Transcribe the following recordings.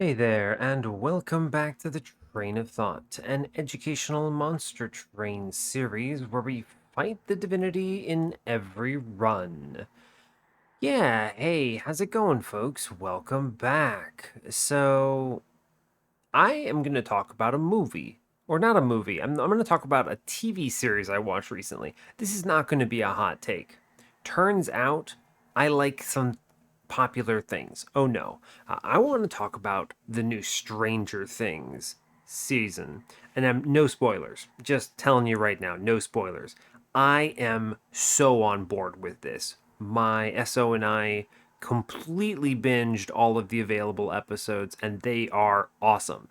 Hey there, and welcome back to the Train of Thought, an educational monster train series where we fight the divinity in every run. Yeah, hey, how's it going, folks? Welcome back. I am going to talk about a movie. Or not a movie, I'm going to talk about a TV series I watched recently. This is not going to be a hot take. Turns out I like some popular things. Oh no, I want to talk about the new Stranger Things season. And no spoilers. Just telling you right now, no spoilers. I am so on board with this. My SO and I completely binged all of the available episodes and they are awesome.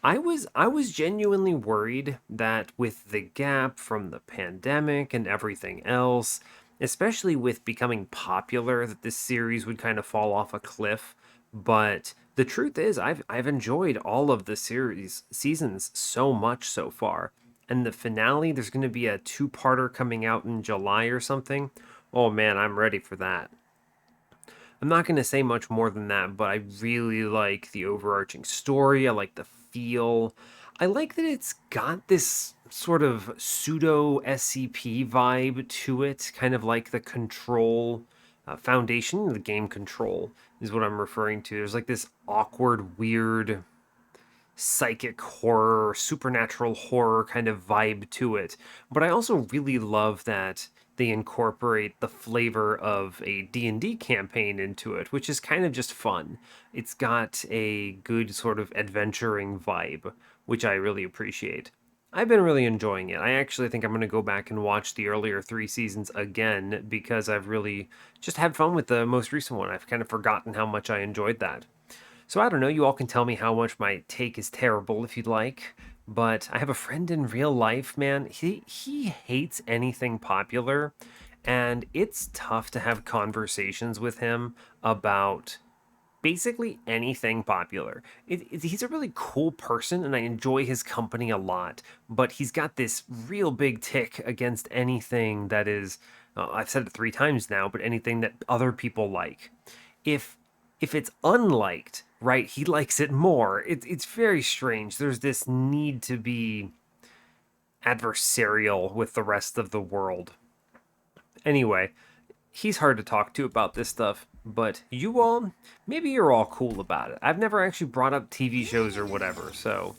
I was genuinely worried that with the gap from the pandemic and everything else, especially with becoming popular, that this series would kind of fall off a cliff. But the truth is, I've enjoyed all of the series seasons so much so far. And the finale, there's going to be a two-parter coming out in July or something. Oh man, I'm ready for that. I'm not going to say much more than that, but I really like the overarching story. I like the feel. I like that it's got this sort of pseudo SCP vibe to it, kind of like the Control Foundation, the game Control is what I'm referring to. There's like this awkward, weird psychic horror, supernatural horror kind of vibe to it. But I also really love that they incorporate the flavor of a D&D campaign into it, which is kind of just fun. It's got a good sort of adventuring vibe, which I really appreciate. I've been really enjoying it. I actually think I'm going to go back and watch the earlier three seasons again because I've really just had fun with the most recent one. I've kind of forgotten how much I enjoyed that. So I don't know, you all can tell me how much my take is terrible if you'd like, but I have a friend in real life, man. He hates anything popular, and it's tough to have conversations with him about basically anything popular. He's a really cool person, and I enjoy his company a lot, but he's got this real big tick against anything that is, I've said it three times now, but anything that other people like. If if it's unliked, right, he likes it more. It's very strange. There's this need to be adversarial with the rest of the world. Anyway, he's hard to talk to about this stuff, but you all, maybe you're all cool about it. I've never actually brought up TV shows or whatever, so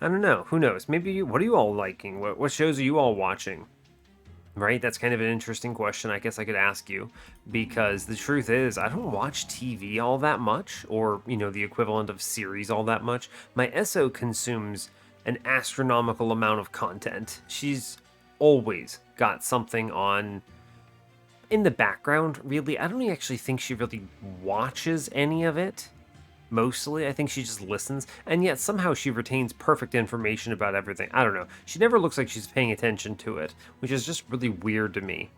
I don't know. Who knows? Maybe you, what are you all liking? What shows are you all watching? Right? That's kind of an interesting question I guess I could ask you because the truth is I don't watch TV all that much or, the equivalent of series all that much. My SO consumes an astronomical amount of content. She's always got something on in the background, really. I don't actually think she really watches any of it. Mostly, I think she just listens, and yet somehow she retains perfect information about everything. I don't know. She never looks like she's paying attention to it, which is just really weird to me.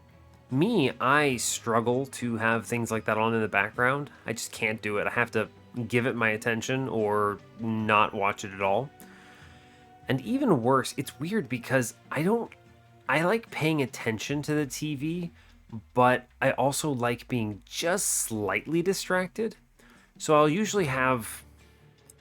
Me, I struggle to have things like that on in the background. I just can't do it. I have to give it my attention or not watch it at all. And even worse, it's weird because I like paying attention to the TV, but I also like being just slightly distracted. So I'll usually have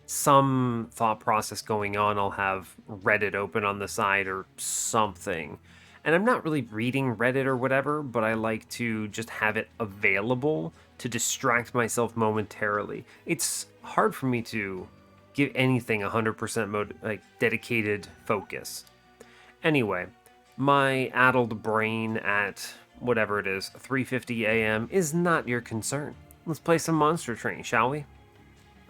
some thought process going on. I'll have Reddit open on the side or something. And I'm not really reading Reddit or whatever, but I like to just have it available to distract myself momentarily. It's hard for me to give anything 100% dedicated focus. Anyway, my addled brain at whatever it is, 3:50 a.m. is not your concern. Let's play some Monster Train, shall we?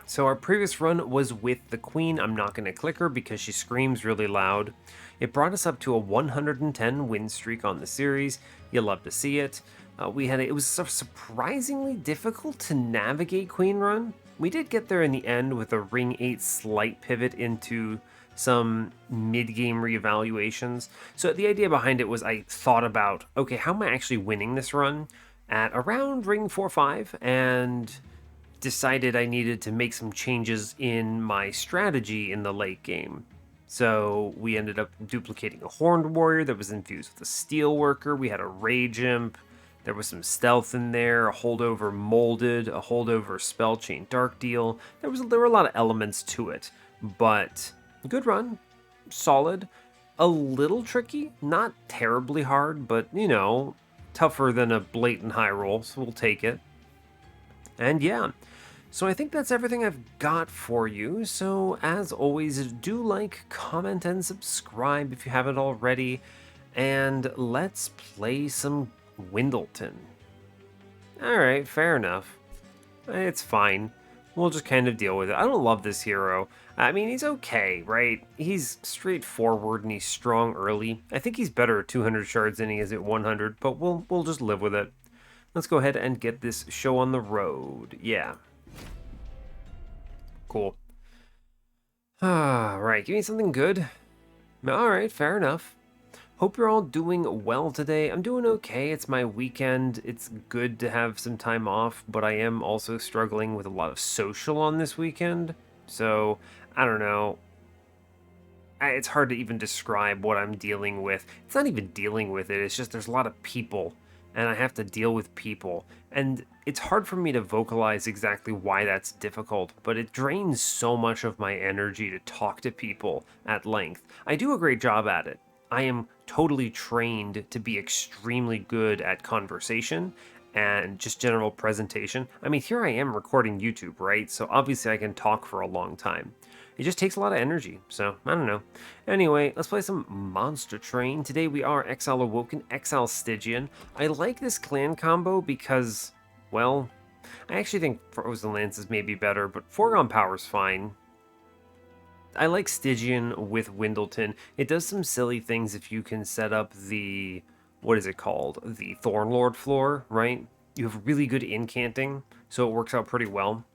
So our previous run was with the Queen. I'm not going to click her because she screams really loud. It brought us up to a 110 win streak on the series. You'll love to see it. It was surprisingly difficult to navigate Queen Run. We did get there in the end with a Ring 8 slight pivot into some mid-game reevaluations. So the idea behind it was I thought about, okay, how am I actually winning this run at around Ring 4-5 and decided I needed to make some changes in my strategy in the late game. So we ended up duplicating a Horned Warrior that was infused with a Steel Worker. We had a Rage Imp There was some stealth in there, a holdover molded, a holdover spell chain dark deal. There were a lot of elements to it, but good run, solid, a little tricky, not terribly hard, but tougher than a blatant high roll, so we'll take it. And yeah, so I think that's everything I've got for you. So as always, do like, comment, and subscribe if you haven't already. And let's play some Windleton. Alright, fair enough. It's fine. We'll just kind of deal with it. I don't love this hero. I mean, he's okay, right? He's straightforward and he's strong early. I think he's better at 200 shards than he is at 100, but we'll just live with it. Let's go ahead and get this show on the road. Yeah. Cool. Right, give me something good. Alright, fair enough. Hope you're all doing well today. I'm doing okay. It's my weekend. It's good to have some time off, but I am also struggling with a lot of social on this weekend. So, I don't know. It's hard to even describe what I'm dealing with. It's not even dealing with it. It's just there's a lot of people, and I have to deal with people. And it's hard for me to vocalize exactly why that's difficult, but it drains so much of my energy to talk to people at length. I do a great job at it. I am totally trained to be extremely good at conversation and just general presentation. I mean, here I am recording YouTube, right? So obviously I can talk for a long time. It just takes a lot of energy, so I don't know. Anyway, let's play some Monster Train. Today we are Exile Awoken, Exile Stygian. I like this clan combo because, well, I actually think Frozen Lances may be better, but Foregone Power's fine. I like Stygian with Windleton. It does some silly things if you can set up the, what is it called? The Thornlord floor, right? You have really good incanting, so it works out pretty well.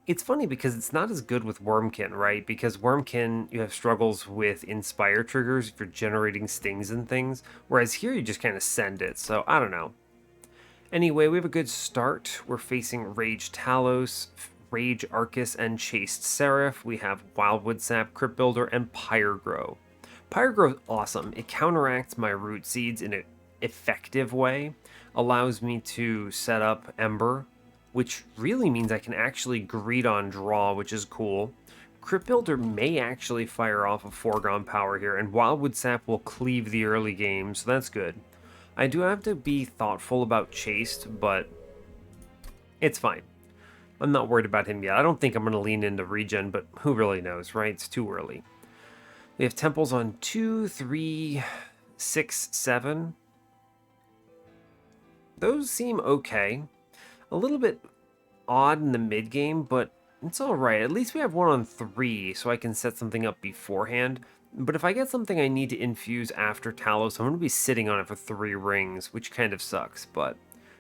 It's funny because it's not as good with Wormkin, right? Because Wormkin, you have struggles with Inspire triggers if you're generating stings and things, whereas here you just kind of send it, so I don't know. Anyway, we have a good start. We're facing Rage Talos, Rage Arcus, and Chaste Seraph. We have Wildwood Sap, Crypt Builder, and Pyregrow. Pyregrow is awesome. It counteracts my Root Seeds in an effective way, allows me to set up Ember, which really means I can actually greed on draw, which is cool. Crypt Builder may actually fire off a Foregone Power here, and Wildwood Sap will cleave the early game, so that's good. I do have to be thoughtful about Chaste, but it's fine. I'm not worried about him yet. I don't think I'm going to lean into regen, but who really knows, right? It's too early. We have temples on 2, 3, 6, 7. Those seem okay. A little bit odd in the mid game, but it's alright. At least we have one on 3, so I can set something up beforehand. But if I get something I need to infuse after Talos, I'm going to be sitting on it for 3 rings, which kind of sucks, but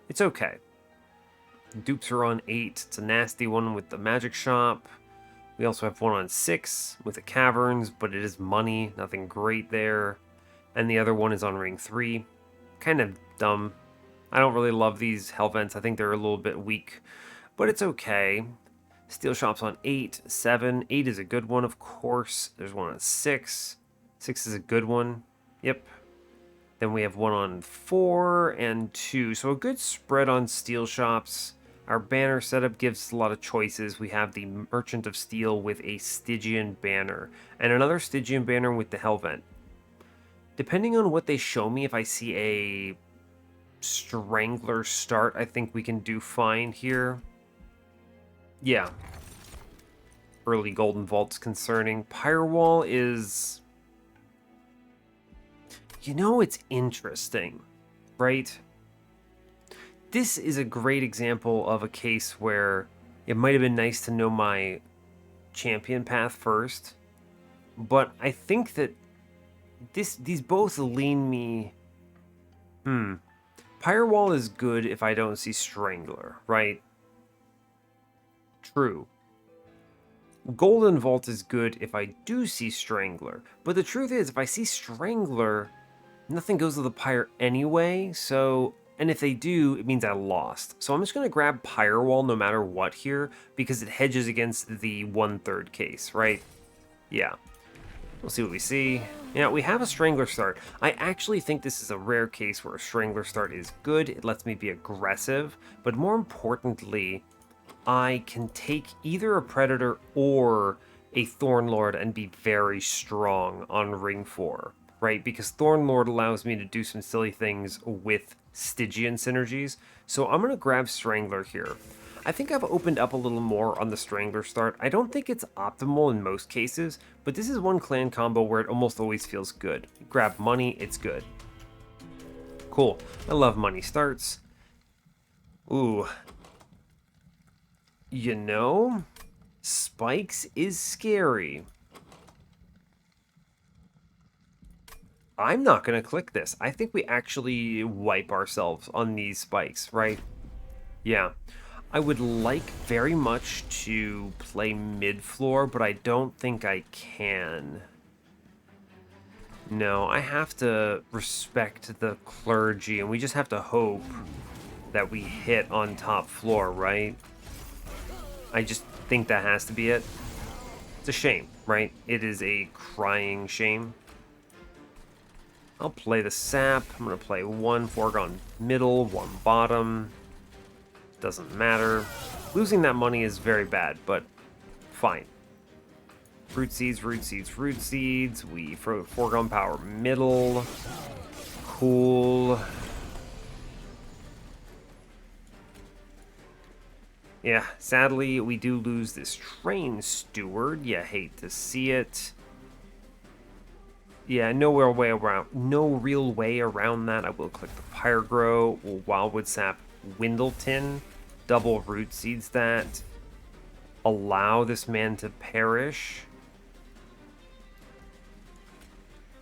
it's okay. Dupes are on 8. It's a nasty one with the magic shop. We also have one on 6 with the caverns, but it is money. Nothing great there. And the other one is on ring 3. Kind of dumb. I don't really love these hell vents. I think they're a little bit weak, but it's okay. Steel shop's on 8, 7. 8 is a good one, of course. There's one on 6. 6 is a good one. Yep. Then we have one on 4 and 2. So a good spread on steel shops. Our banner setup gives us a lot of choices. We have the Merchant of Steel with a Stygian banner, and another Stygian banner with the Hellvent. Depending on what they show me, if I see a Strangler start, I think we can do fine here. Yeah. Early Golden Vault's concerning. Firewall is... it's interesting, right? This is a great example of a case where it might have been nice to know my champion path first, but I think that these both lean me... Firewall is good if I don't see Strangler, right? True. Golden Vault is good if I do see Strangler, but the truth is, if I see Strangler, nothing goes to the Pyre anyway, so... And if they do, it means I lost. So I'm just going to grab Firewall no matter what here, because it hedges against the 1/3 case, right? Yeah. We'll see what we see. Yeah, we have a Strangler start. I actually think this is a rare case where a Strangler start is good. It lets me be aggressive, but more importantly, I can take either a Predator or a Thornlord and be very strong on ring 4, right? Because Thornlord allows me to do some silly things with Stygian synergies. So I'm going to grab Strangler here. I think I've opened up a little more on the Strangler start. I don't think it's optimal in most cases, but this is one clan combo where it almost always feels good. Grab money, it's good. Cool. I love money starts. Ooh. You know, Spikes is scary. I'm not going to click this. I think we actually wipe ourselves on these spikes, right? Yeah. I would like very much to play mid-floor, but I don't think I can. No, I have to respect the clergy, and we just have to hope that we hit on top floor, right? I just think that has to be it. It's a shame, right? It is a crying shame. I'll play the sap. I'm going to play one foregone middle, one bottom. Doesn't matter. Losing that money is very bad, but fine. Root seeds, root seeds, root seeds. We foregone power middle. Cool. Yeah, sadly, we do lose this train steward. You hate to see it. Yeah, no real way around that. I will click the Pyrogrow, Wildwood Sap, Windleton, double root seeds that. Allow this man to perish.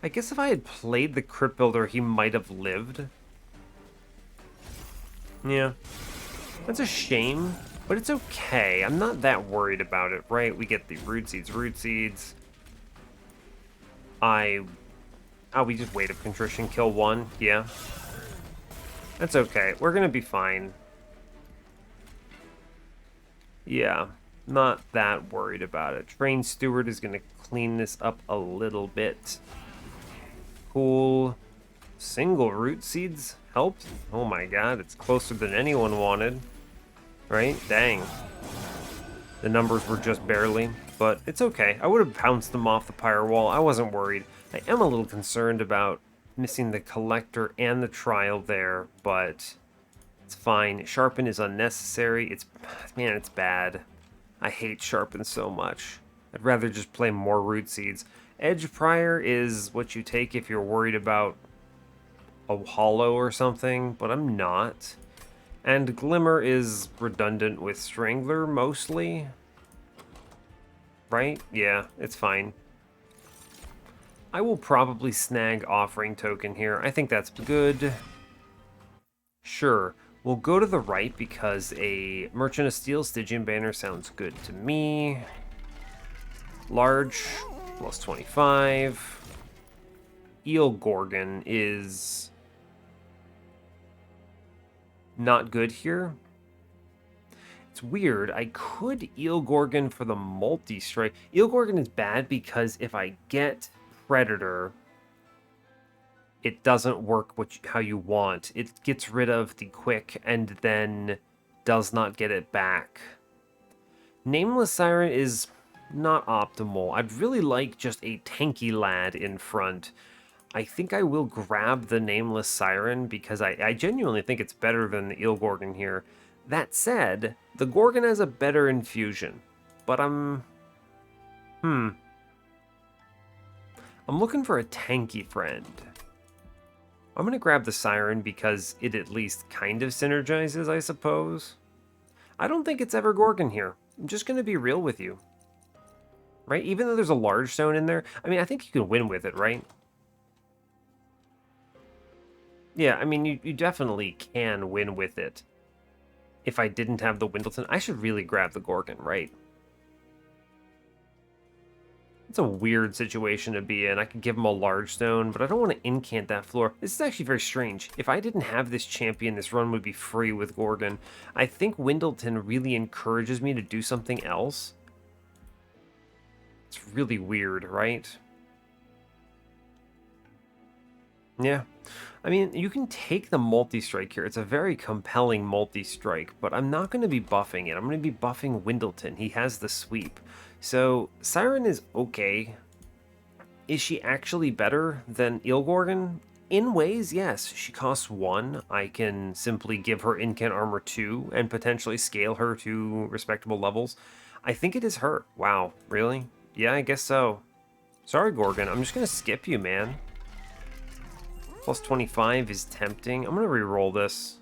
I guess if I had played the Crypt Builder, he might have lived. Yeah. That's a shame, but it's okay. I'm not that worried about it, right? We get the root seeds, root seeds. Oh, we just Weight of Contrition, kill one. Yeah. That's okay. We're gonna be fine. Yeah. Not that worried about it. Train Steward is gonna clean this up a little bit. Cool. Single root seeds helped. Oh my god, it's closer than anyone wanted. Right? Dang. The numbers were just barely, but it's okay. I would have bounced them off the pyre wall. I wasn't worried. I am a little concerned about missing the collector and the trial there, but it's fine. Sharpen is unnecessary. Man, it's bad. I hate Sharpen so much. I'd rather just play more root seeds. Edge Prior is what you take if you're worried about a hollow or something, but I'm not. And Glimmer is redundant with Strangler, mostly. Right? Yeah, it's fine. I will probably snag Offering Token here. I think that's good. Sure. We'll go to the right because a Merchant of Steel Stygian banner sounds good to me. Large, plus 25. Eel Gorgon is not good here. It's weird. I could Eel Gorgon for the multi-strike. Eel Gorgon is bad because if I get Predator, it doesn't work how you want. It gets rid of the quick and then does not get it back. Nameless Siren is not optimal. I'd really like just a tanky lad in front. I think I will grab the Nameless Siren because I genuinely think it's better than the Eel Gorgon here. That said, the Gorgon has a better infusion, but I'm looking for a tanky friend. I'm going to grab the Siren because it at least kind of synergizes, I suppose. I don't think it's ever Gorgon here. I'm just going to be real with you. Right? Even though there's a large stone in there, I mean, I think you can win with it, right? Yeah, I mean, you definitely can win with it. If I didn't have the Windleton, I should really grab the Gorgon, right? It's a weird situation to be in. I could give him a large stone, but I don't want to incant that floor. This is actually very strange. If I didn't have this champion, this run would be free with Gorgon. I think Windleton really encourages me to do something else. It's really weird, right? Yeah. I mean, you can take the multi-strike here. It's a very compelling multi-strike, but I'm not going to be buffing it. I'm going to be buffing Windleton. He has the sweep. So, Siren is okay. Is she actually better than Eelgorgon? In ways, yes. She costs 1. I can simply give her Incant Armor 2 and potentially scale her to respectable levels. I think it is her. Wow, really? Yeah, I guess so. Sorry, Gorgon. I'm just going to skip you, man. Plus 25 is tempting. I'm going to re-roll this.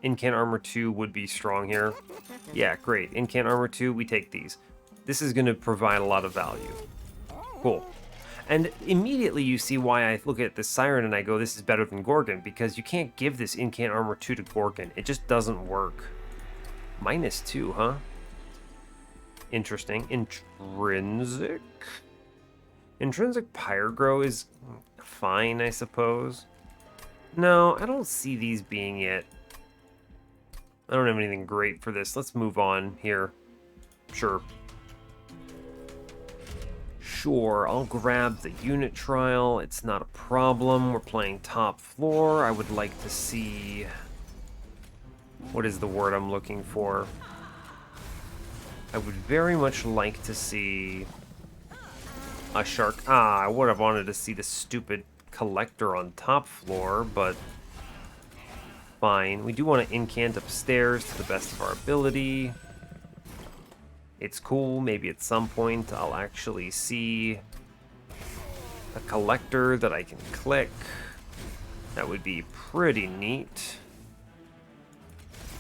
Incant Armor 2 would be strong here. Yeah, great. Incant Armor 2, we take these. This is going to provide a lot of value. Cool. And immediately you see why I look at the Siren and I go, this is better than Gorgon, because you can't give this Incant Armor 2 to Gorgon. It just doesn't work. -2, huh? Interesting. Intrinsic? Intrinsic Pyrogrow is fine, I suppose. No, I don't see these being it. I don't have anything great for this. Let's move on here. Sure. Sure, I'll grab the unit trial. It's not a problem. We're playing top floor. I would like to see... What is the word I'm looking for? I would very much like to see a shark. I would have wanted to see the stupid collector on top floor, but fine. We do want to incant upstairs to the best of our ability. It's cool. Maybe at some point I'll actually see a collector that I can click. That would be pretty neat.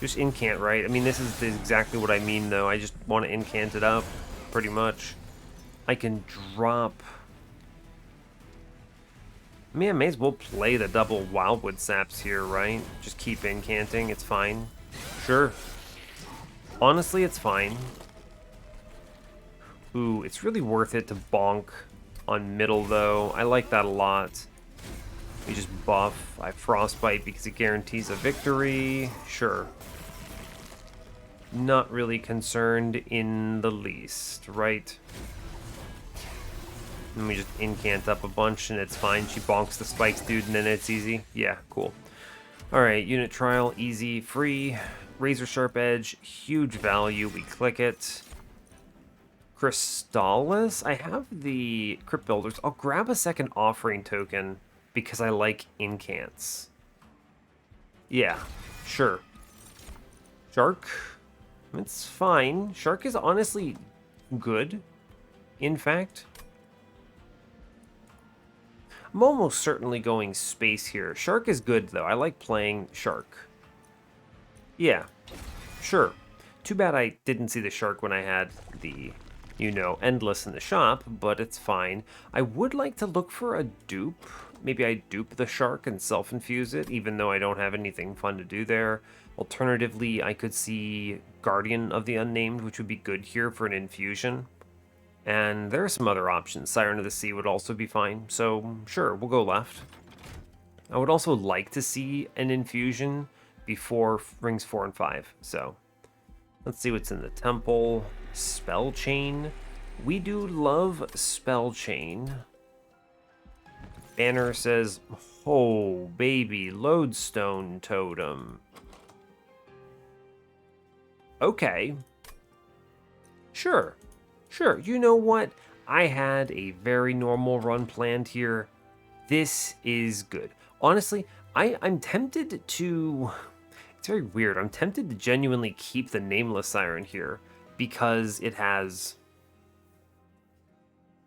Just incant, right? I mean, this is exactly what I mean, though. I just want to incant it up, pretty much. I can drop... I mean, I may as well play the double Wildwood Saps here, right? Just keep incanting, it's fine. Sure. Honestly, it's fine. Ooh, it's really worth it to bonk on middle, though. I like that a lot. We just buff. I Frostbite because it guarantees a victory. Sure. Not really concerned in the least, right? And we just incant up a bunch and it's fine. She bonks the spikes, dude, and then it's easy. Yeah, cool. Alright, unit trial, easy, free. Razor Sharp Edge, huge value. We click it. Crystallis? I have the Crypt Builders. I'll grab a second offering token because I like incants. Yeah, sure. Shark? It's fine. Shark is honestly good, in fact. I'm almost certainly going space here. Shark is good, though. I like playing Shark. Yeah, sure. Too bad I didn't see the Shark when I had the, you know, Endless in the shop, but it's fine. I would like to look for a dupe. Maybe I dupe the Shark and self-infuse it, even though I don't have anything fun to do there. Alternatively, I could see Guardian of the Unnamed, which would be good here for an infusion. And there are some other options. Siren of the Sea would also be fine, so sure, we'll go left. I would also like to see an infusion before rings 4 and 5, so let's see what's in the temple. Spell Chain. We do love Spell Chain. Banner says, oh, baby, Lodestone Totem. Okay. Sure. Sure. You know what? I had a very normal run planned here. This is good. Honestly, I'm tempted to... It's very weird. I'm tempted to genuinely keep the Nameless Siren here because it has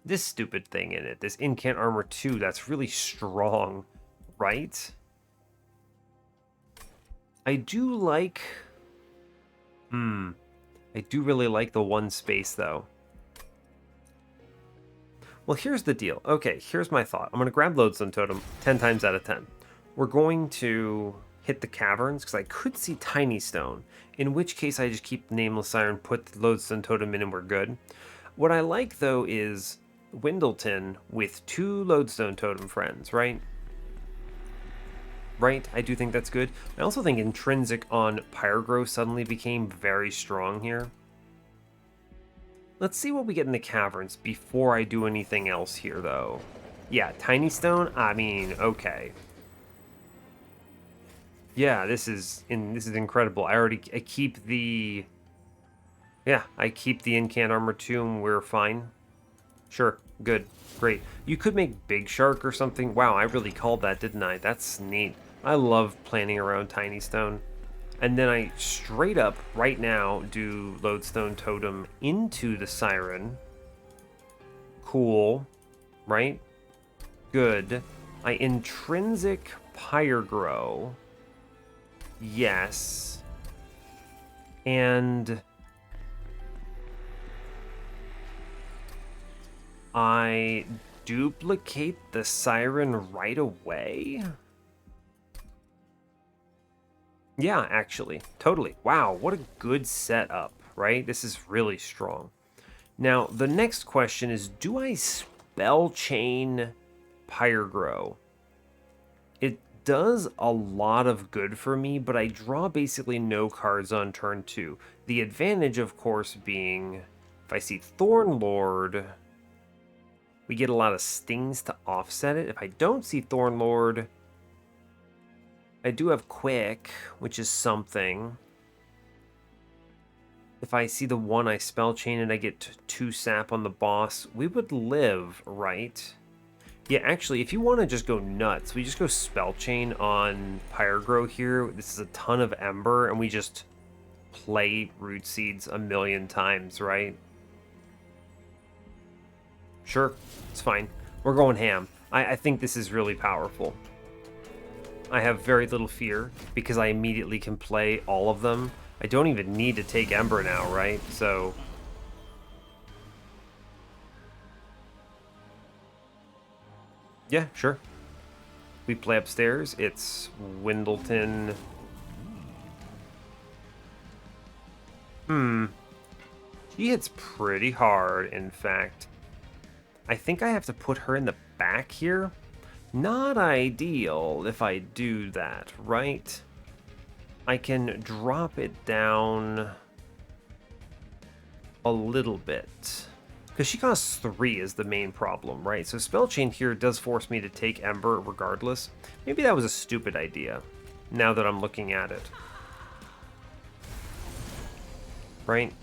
this stupid thing in it. This Incant Armor 2 that's really strong, right? I do like... I do really like the one space, though. Well, here's the deal. Okay, here's my thought. I'm going to grab Lodestone Totem 10 times out of 10. We're going to hit the caverns, because I could see Tiny Stone, in which case I just keep the Nameless Siren, put the Lodestone Totem in, and we're good. What I like, though, is Windleton with 2 Lodestone Totem friends, right? Right? I do think that's good. I also think Intrinsic on Pyrogrow suddenly became very strong here. Let's see what we get in the caverns before I do anything else here, though. Yeah, Tiny Stone, I mean, okay. Yeah, this is incredible. I keep the I keep the incant armor too, and we're fine. Sure, good, great. You could make Big Shark or something. Wow, I really called that, didn't I? That's neat. I love planning around Tiny Stone. And then I straight up, right now, do Lodestone Totem into the Siren. Cool, right? Good. I Intrinsic Pyregrow. Yes. And I duplicate the Siren right away? Yeah, actually. Totally. Wow, what a good setup, right? This is really strong. Now, the next question is, do I spell chain Pyregrow? It does a lot of good for me, but I draw basically no cards on turn 2. The advantage, of course, being if I see Thornlord, we get a lot of stings to offset it. If I don't see Thornlord, I do have Quick, which is something. If I see the one, I spell chain and I get 2 sap on the boss, we would live, right? Yeah, actually, if you want to just go nuts, we just go spell chain on Pyregrow here. This is a ton of Ember, and we just play Root Seeds a million times, right? Sure, it's fine. We're going ham. I think this is really powerful. I have very little fear because I immediately can play all of them. I don't even need to take Ember now, right? So... yeah, sure. We play upstairs. It's Windleton. She hits pretty hard, in fact. I think I have to put her in the back here. Not ideal if I do that, right? I can drop it down a little bit. Because she costs 3 is the main problem, right? So Spell Chain here does force me to take Ember regardless. Maybe that was a stupid idea, now that I'm looking at it. Right?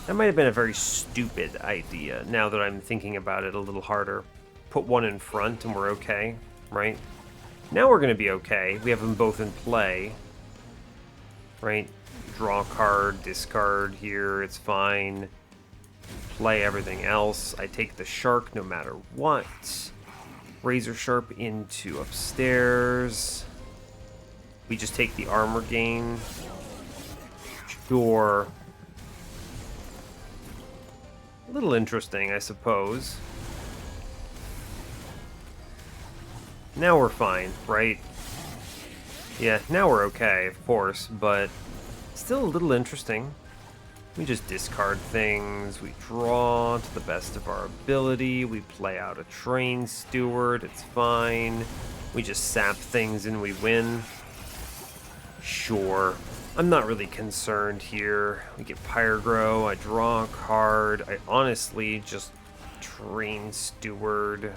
That might have been a very stupid idea, now that I'm thinking about it a little harder. Put one in front and we're okay, right? Now we're going to be okay. We have them both in play. Right? Draw card, discard here, it's fine. Play everything else. I take the shark no matter what. Razor Sharp into upstairs. We just take the armor gain. Sure. A little interesting, I suppose. Now we're fine, right? Yeah, now we're okay, of course, but still a little interesting. We just discard things, we draw to the best of our ability, we play out a Train Steward, it's fine. We just sap things and we win. Sure. I'm not really concerned here. We get Pyregrow, I draw a card, I honestly just Train Steward.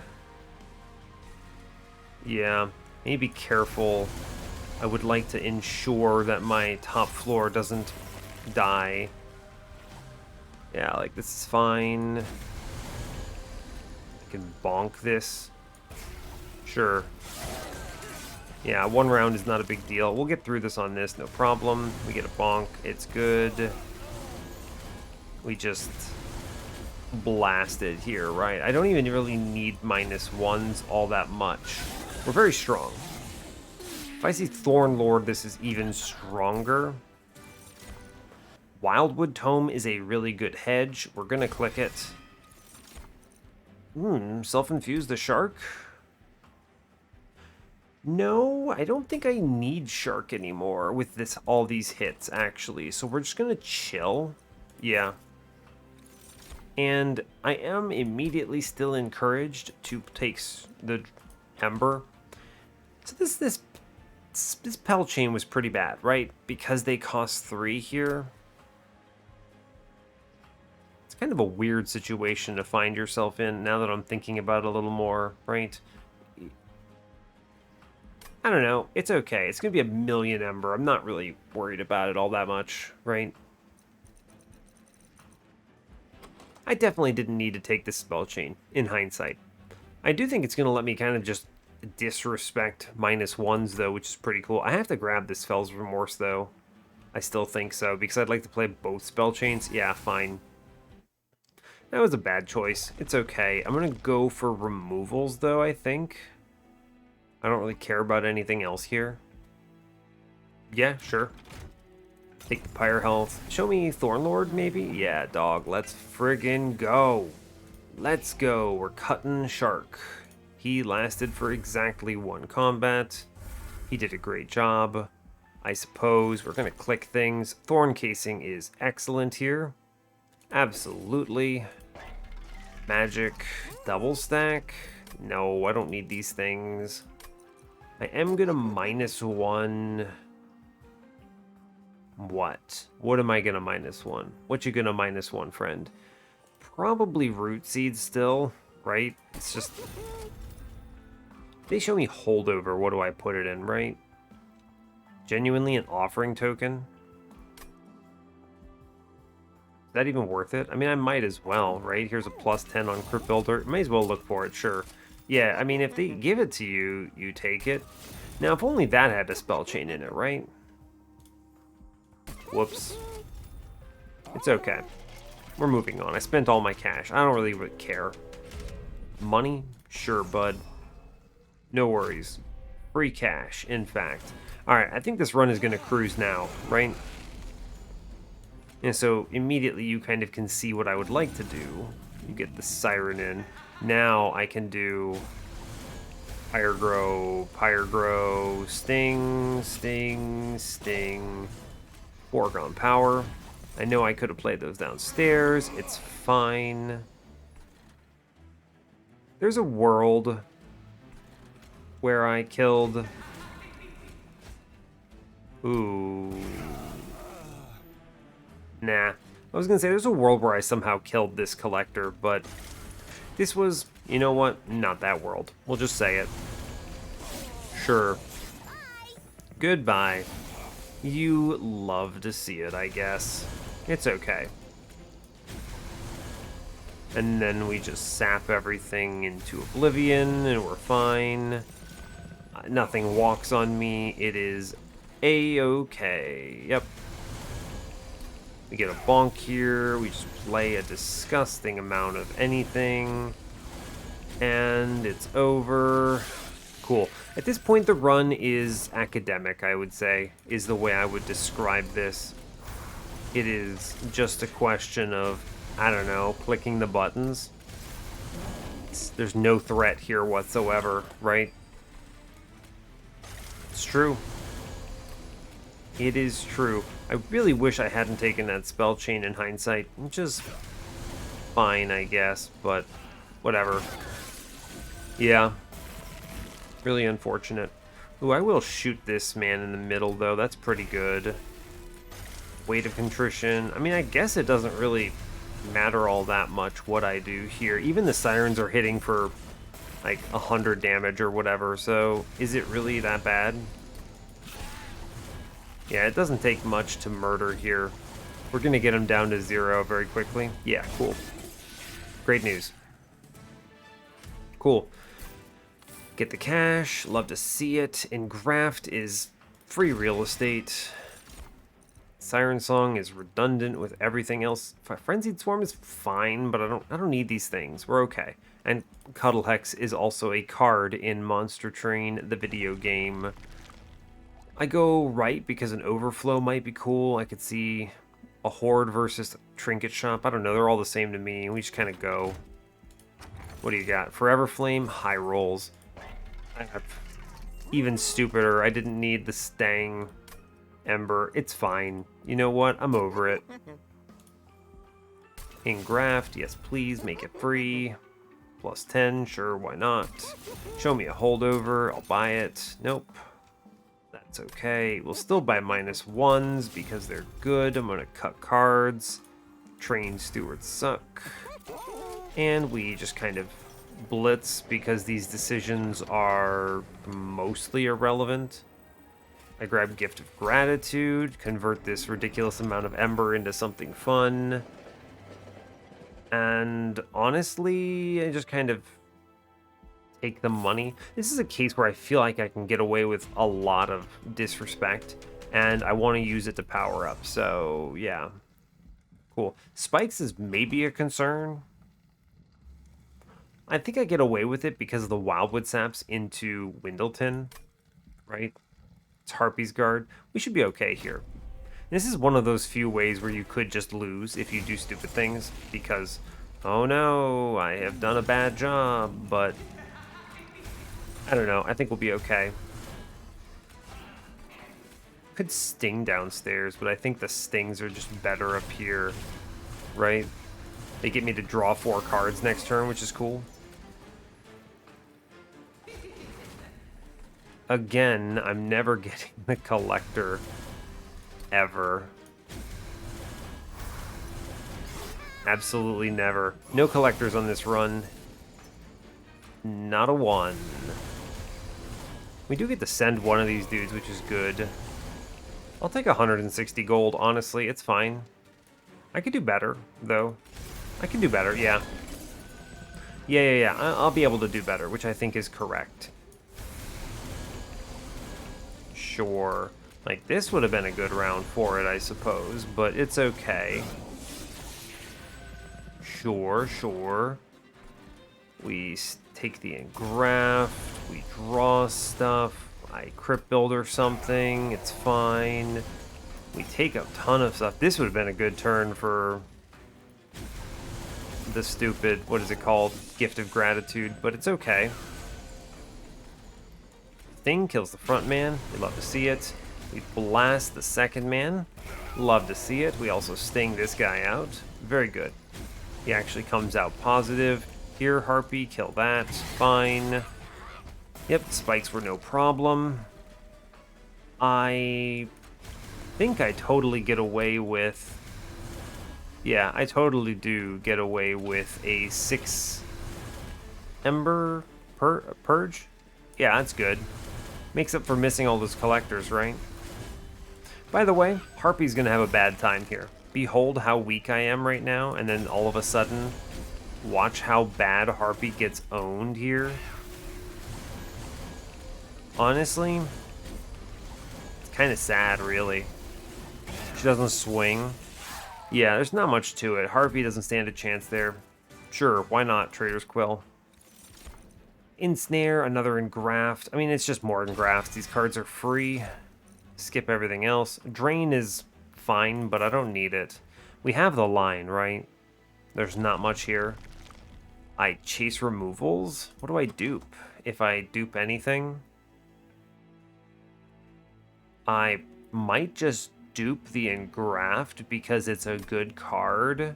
Yeah, maybe be careful. I would like to ensure that my top floor doesn't die. Yeah, like this is fine. I can bonk this. Sure. Yeah, 1 round is not a big deal. We'll get through this on this, no problem. We get a bonk, it's good. We just blast it here, right? I don't even really need -1s all that much. We're very strong. If I see Thornlord, this is even stronger. Wildwood Tome is a really good hedge. We're gonna click it. Self-infuse the shark? No, I don't think I need shark anymore with all these hits, actually. So we're just gonna chill. Yeah. And I am immediately still encouraged to take the Ember. So this Pell Chain was pretty bad, right? Because they cost 3 here. It's kind of a weird situation to find yourself in now that I'm thinking about it a little more, right? I don't know. It's okay. It's going to be a million ember. I'm not really worried about it all that much, right? I definitely didn't need to take this spell chain, in hindsight. I do think it's going to let me kind of just disrespect -1s, though, which is pretty cool. I have to grab this Fell's Remorse, though. I still think so, because I'd like to play both spell chains. Yeah, fine. That was a bad choice. It's okay. I'm going to go for removals, though, I think. I don't really care about anything else here. Yeah, sure. Take the Pyre Health. Show me Thornlord, maybe? Yeah, dog. Let's friggin' go. Let's go. We're cutting Shark. He lasted for exactly 1 combat. He did a great job. I suppose we're going to click things. Thorn Casing is excellent here. Absolutely. Magic. Double stack. No, I don't need these things. I am going to -1. What? What am I going to -1? What you going to -1, friend? Probably Root Seed still, right? It's just... They show me Holdover. What do I put it in, right? Genuinely an offering token? Is that even worth it? I mean, I might as well, right? Here's a +10 on Crypt Builder. May as well look for it, sure. Yeah, I mean, if they give it to you, you take it. Now, if only that had a spell chain in it, right? Whoops. It's okay. We're moving on. I spent all my cash. I don't really care. Money? Sure, bud. No worries. Free cash, in fact. Alright, I think this run is going to cruise now, right? And so immediately you kind of can see what I would like to do. You get the Siren in. Now I can do Pyre Grow, Sting, Sting, Sting, Foregone Power. I know I could have played those downstairs. It's fine. There's a world where I killed... Ooh. Nah. I was gonna say there's a world where I somehow killed this collector, but this was, you know what? Not that world. We'll just say it. Sure. Goodbye. You love to see it, I guess. It's okay. And then we just sap everything into oblivion, and we're fine. Nothing walks on me. It is A-okay. Yep. We get a bonk here. We just play a disgusting amount of anything. And it's over. Cool. At this point, the run is academic, I would say, is the way I would describe this. It is just a question of, I don't know, clicking the buttons. There's no threat here whatsoever, right? It's true. It is true. I really wish I hadn't taken that spell chain in hindsight, which is fine, I guess, but whatever. Yeah. Really unfortunate. Ooh, I will shoot this man in the middle, though. That's pretty good. Weight of Contrition. I mean, I guess it doesn't really matter all that much what I do here. Even the Sirens are hitting for, like, 100 damage or whatever, so is it really that bad? Yeah, it doesn't take much to murder here. We're going to get him down to 0 very quickly. Yeah, cool. Great news. Cool. Get the cash. Love to see it. Engraft is free real estate. Siren Song is redundant with everything else. Frenzied Swarm is fine, but I don't need these things. We're okay. And Cuddle Hex is also a card in Monster Train, the video game. I go right because an overflow might be cool. I could see a horde versus a trinket shop. I don't know. They're all the same to me. We just kind of go. What do you got? Forever Flame, high rolls. Even stupider. I didn't need the Stang Ember. It's fine. You know what? I'm over it. Engraft. Yes, please. Make it free. +10. Sure, why not? Show me a holdover. I'll buy it. Nope. That's okay. We'll still buy -1s because they're good. I'm going to cut cards. Train Stewards suck. And we just kind of Blitz because these decisions are mostly irrelevant. I grab Gift of Gratitude, convert this ridiculous amount of Ember into something fun. And honestly, I just kind of take the money. This is a case where I feel like I can get away with a lot of disrespect, and I want to use it to power up. So, yeah. Cool. Spikes is maybe a concern. I think I get away with it because of the Wildwood Saps into Windleton, right? It's Harpy's Guard. We should be okay here. This is one of those few ways where you could just lose if you do stupid things because, oh no, I have done a bad job, but I don't know. I think we'll be okay. Could sting downstairs, but I think the stings are just better up here, right? They get me to draw 4 cards next turn, which is cool. Again, I'm never getting the collector ever. Absolutely never. No collectors on this run. Not a one. We do get to send one of these dudes, which is good. I'll take 160 gold, honestly. It's fine. I could do better, though. I can do better, yeah. Yeah. I'll be able to do better, which I think is correct. Sure. Like, this would have been a good round for it, I suppose, but it's okay. Sure. We take the engraft, we draw stuff, I crypt build or something, it's fine. We take a ton of stuff. This would have been a good turn for the stupid, what is it called? Gift of Gratitude, but it's okay. Thing kills the front man. We love to see it. We blast the second man. Love to see it. We also sting this guy out. Very good. He actually comes out positive. Here, Harpy, kill that. Fine. Yep, spikes were no problem. I think I totally get away with... Yeah, I totally do get away with a 6 Ember Purge. Yeah, that's good. Makes up for missing all those collectors, right? By the way, Harpy's gonna have a bad time here. Behold how weak I am right now, and then all of a sudden, watch how bad Harpy gets owned here. Honestly, it's kind of sad, really. She doesn't swing. Yeah, there's not much to it. Harpy doesn't stand a chance there. Sure, why not, Trader's Quill? Ensnare, another engraft. I mean, it's just more engrafts. These cards are free. Skip everything else. Drain is fine, but I don't need it. We have the line, right? There's not much here. I chase removals? What do I dupe? If I dupe anything? I might just dupe the engraft because it's a good card.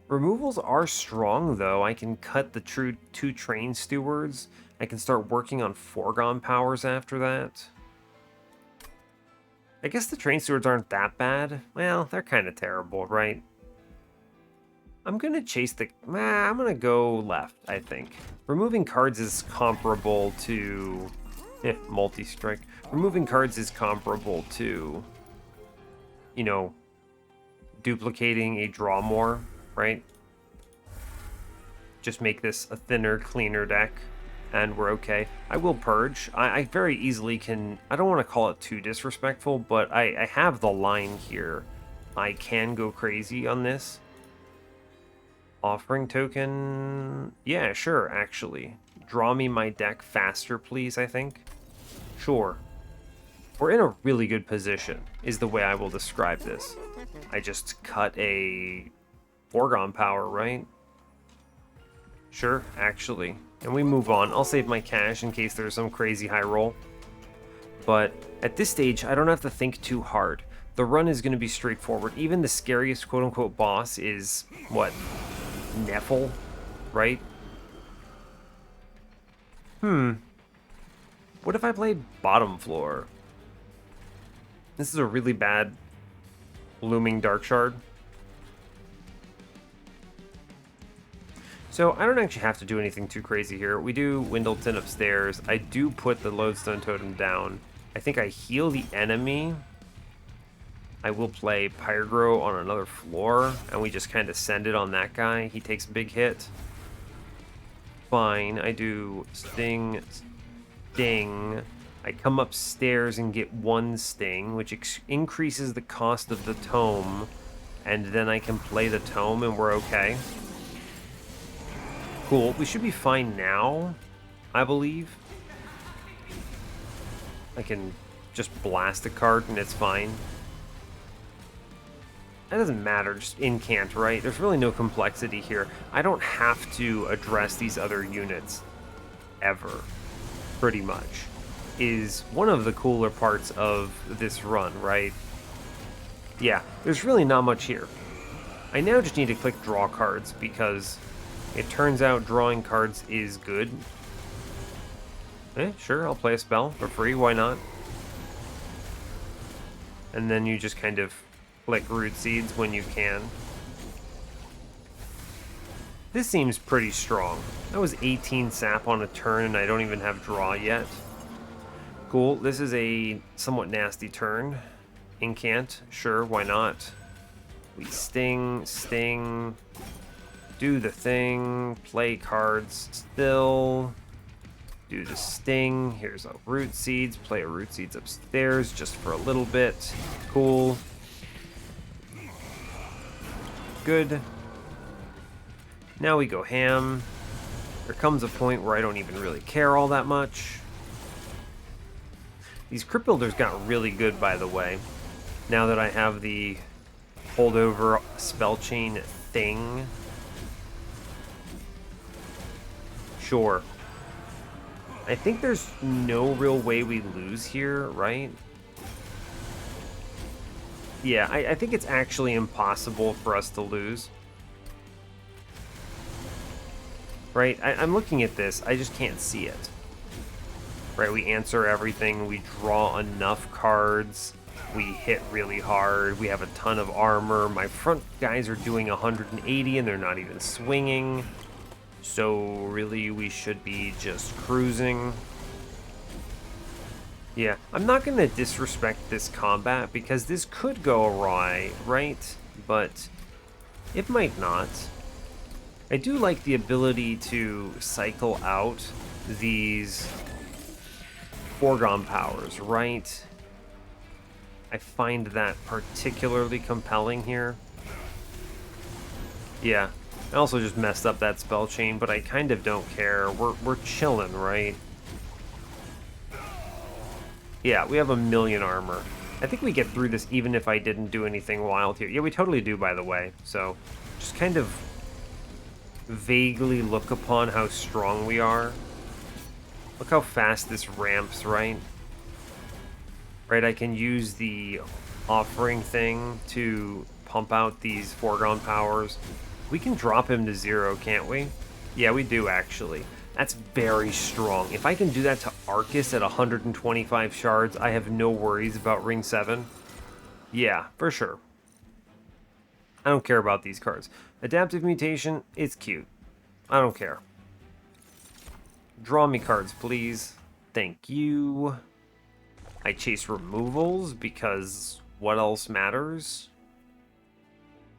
Removals are strong, though. I can cut the true 2 Train Stewards. I can start working on foregone powers after that. I guess the Train Stewards aren't that bad. Well, they're kind of terrible, right? I'm going to chase the... I'm going to go left, I think. Removing cards is comparable to... multi-strike. Removing cards is comparable to... You know, duplicating a draw more, right? Just make this a thinner, cleaner deck, and we're okay. I will purge. I very easily can... I don't want to call it too disrespectful, but I have the line here. I can go crazy on this. Offering token... Yeah, sure, actually. Draw me my deck faster, please, I think. Sure. We're in a really good position, is the way I will describe this. I just cut a foregone power, right? Sure, actually. And we move on. I'll save my cash in case there's some crazy high roll. But at this stage, I don't have to think too hard. The run is going to be straightforward. Even the scariest quote-unquote boss is, what, Neffel, right? What if I played bottom floor? This is a really bad Looming Dark Shard. So I don't actually have to do anything too crazy here. We do Windleton upstairs. I do put the Lodestone Totem down. I think I heal the enemy. I will play Pyro on another floor, and we just kind of send it on that guy. He takes a big hit. Fine. I do Sting, Sting. I come upstairs and get one Sting, which increases the cost of the tome, and then I can play the tome and we're okay. Cool. We should be fine now, I believe. I can just blast a card and it's fine. That doesn't matter, just incant, right? There's really no complexity here. I don't have to address these other units ever, pretty much. Is one of the cooler parts of this run, right? Yeah, there's really not much here. I now just need to click draw cards because it turns out drawing cards is good. Sure, I'll play a spell for free, why not? And then you just kind of click Root Seeds when you can. This seems pretty strong. That was 18 sap on a turn and I don't even have draw yet. Cool, this is a somewhat nasty turn. Incant, sure, why not? We sting, do the thing, play cards still, do the sting. Here's a Root Seeds, play a Root Seeds upstairs just for a little bit. Cool. Good. Now we go ham. There comes a point where I don't even really care all that much. These Crypt Builders got really good, by the way. Now that I have the holdover spell chain thing. Sure. I think there's no real way we lose here, right? Yeah, I think it's actually impossible for us to lose. Right? I'm looking at this. I just can't see it. Right? We answer everything. We draw enough cards. We hit really hard. We have a ton of armor. My front guys are doing 180 and they're not even swinging. So really we should be just cruising. Yeah, I'm not going to disrespect this combat because this could go awry, right? But it might not. I do like the ability to cycle out these foregone powers, right? I find that particularly compelling here. Yeah, I also just messed up that spell chain, but I kind of don't care. We're chilling, right? Yeah, we have 1,000,000 armor. I think we get through this even if I didn't do anything wild here. Yeah, we totally do, by the way. So, just kind of vaguely look upon how strong we are. Look how fast this ramps, right? Right, I can use the offering thing to pump out these foregone powers. We can drop him to 0, can't we? Yeah, we do, actually. That's very strong. If I can do that to Arcus at 125 shards, I have no worries about Ring 7. Yeah, for sure. I don't care about these cards. Adaptive Mutation, it's cute. I don't care. Draw me cards, please. Thank you. I chase removals because what else matters?